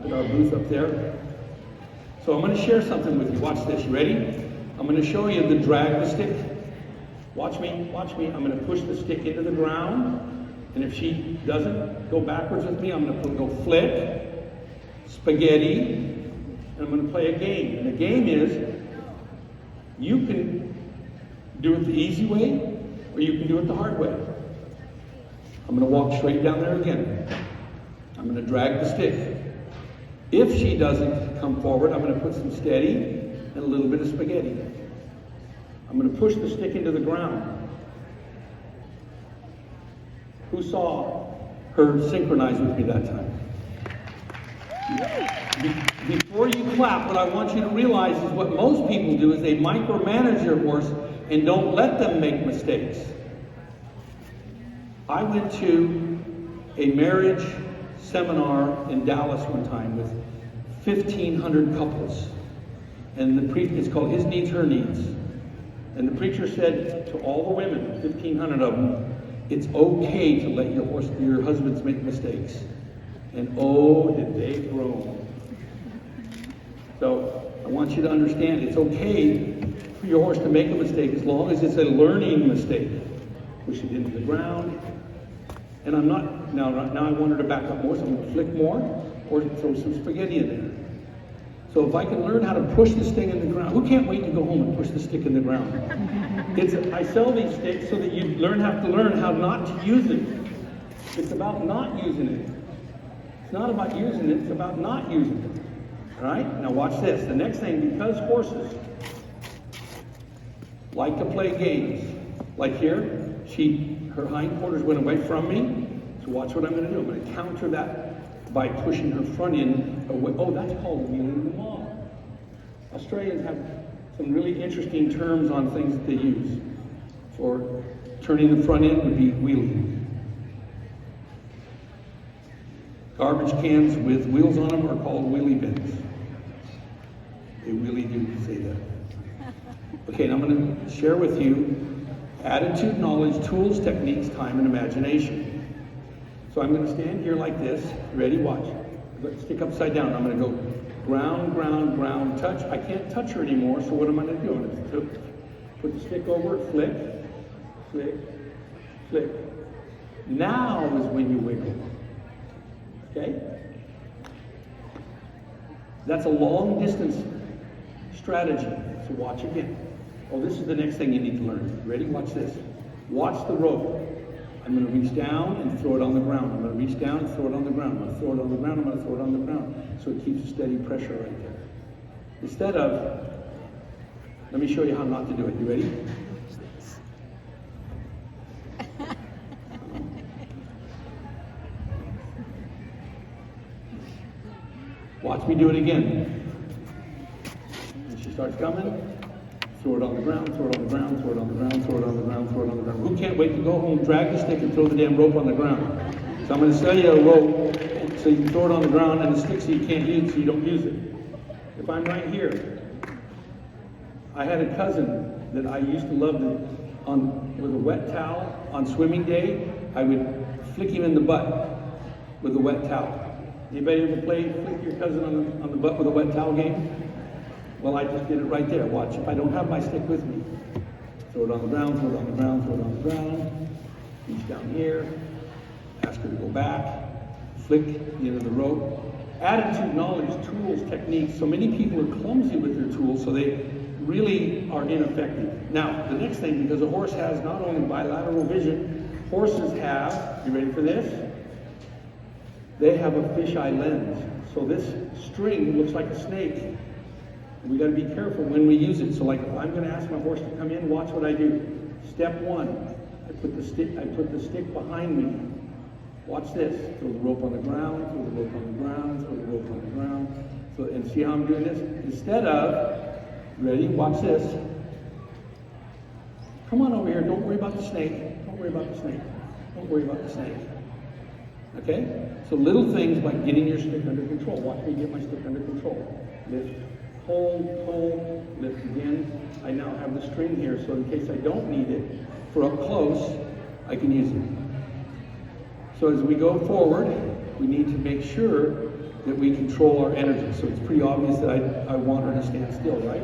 At our booth up there. So I'm going to share something with you. Watch this. You ready? I'm going to show you the drag the stick. Watch me. Watch me. I'm going to push the stick into the ground. And if she doesn't go backwards with me, I'm going to go flick, spaghetti, and I'm going to play a game. And the game is, you can do it the easy way, or you can do it the hard way. I'm going to walk straight down there again. I'm going to drag the stick. If she doesn't come forward, I'm going to put some steady and a little bit of spaghetti. I'm going to push the stick into the ground. Who saw her synchronize with me that time? Before you clap, what I want you to realize is what most people do is they micromanage their horse and don't let them make mistakes. I went to a marriage seminar in Dallas one time with 1,500 couples. And it's called His Needs, Her Needs. And the preacher said to all the women, 1,500 of them, it's okay to let your husbands make mistakes. And oh, did they groan. So I want you to understand it's okay for your horse to make a mistake as long as it's a learning mistake. Push it into the ground. And I'm not, now I want her to back up more, so I'm going to flick more or throw some spaghetti in there. So if I can learn how to push this thing in the ground, who can't wait to go home and push the stick in the ground? I sell these sticks so that you have to learn how not to use it. It's about not using it. It's not about using it, it's about not using it. All right? Now watch this. The next thing, because horses like to play games, like here, her hindquarters went away from me. So watch what I'm going to do. I'm going to counter that by pushing her front end away. Oh, that's called wheeling the maul. Australians have some really interesting terms on things that they use. For turning the front end would be wheeling. Garbage cans with wheels on them are called wheelie bins. They really do say that. Okay, now I'm going to share with you attitude, knowledge, tools, techniques, time, and imagination. So I'm going to stand here like this. Ready? Watch. Stick upside down. I'm going to go ground, ground, ground, touch. I can't touch her anymore, so what am I going to do? I'm going to put the stick over it, flick, flick, flick. Now is when you wiggle. Okay? That's a long distance strategy. So watch again. Oh, this is the next thing you need to learn. Ready? Watch this. Watch the rope. I'm going to reach down and throw it on the ground. I'm going to reach down and throw it on the ground. I'm going to throw it on the ground. I'm going to throw it on the ground. So it keeps a steady pressure right there. Instead of, let me show you how not to do it. You ready? Watch me do it again. And she starts coming. Throw it on the ground, throw it on the ground, throw it on the ground, throw it on the ground, throw it on the ground. Who can't wait to go home, drag the stick, and throw the damn rope on the ground? So I'm going to sell you a rope so you can throw it on the ground and the stick so you can't use it, so you don't use it. If I'm right here, I had a cousin that I used to love with a wet towel on swimming day. I would flick him in the butt with a wet towel. Anybody ever flick your cousin on the butt with a wet towel game? Well, I just did it right there. Watch. If I don't have my stick with me, throw it on the ground, throw it on the ground, throw it on the ground. Reach down here. Ask her to go back. Flick the end of the rope. Attitude, knowledge, tools, techniques. So many people are clumsy with their tools, so they really are ineffective. Now, the next thing, because a horse has not only bilateral vision, horses have, you ready for this? They have a fisheye lens. So this string looks like a snake. We got to be careful when we use it. So like if I'm going to ask my horse to come in, watch what I do. Step one, I put the stick behind me. Watch this. Throw the rope on the ground, throw the rope on the ground, throw the rope on the ground. So, and see how I'm doing this? Instead of, ready, watch this. Come on over here, don't worry about the snake. Don't worry about the snake. Don't worry about the snake. Okay? So little things like getting your stick under control. Watch me get my stick under control. Lift. Hold, lift again. I now have the string here, so in case I don't need it, for up close, I can use it. So as we go forward, we need to make sure that we control our energy. So it's pretty obvious that I want her to stand still, right?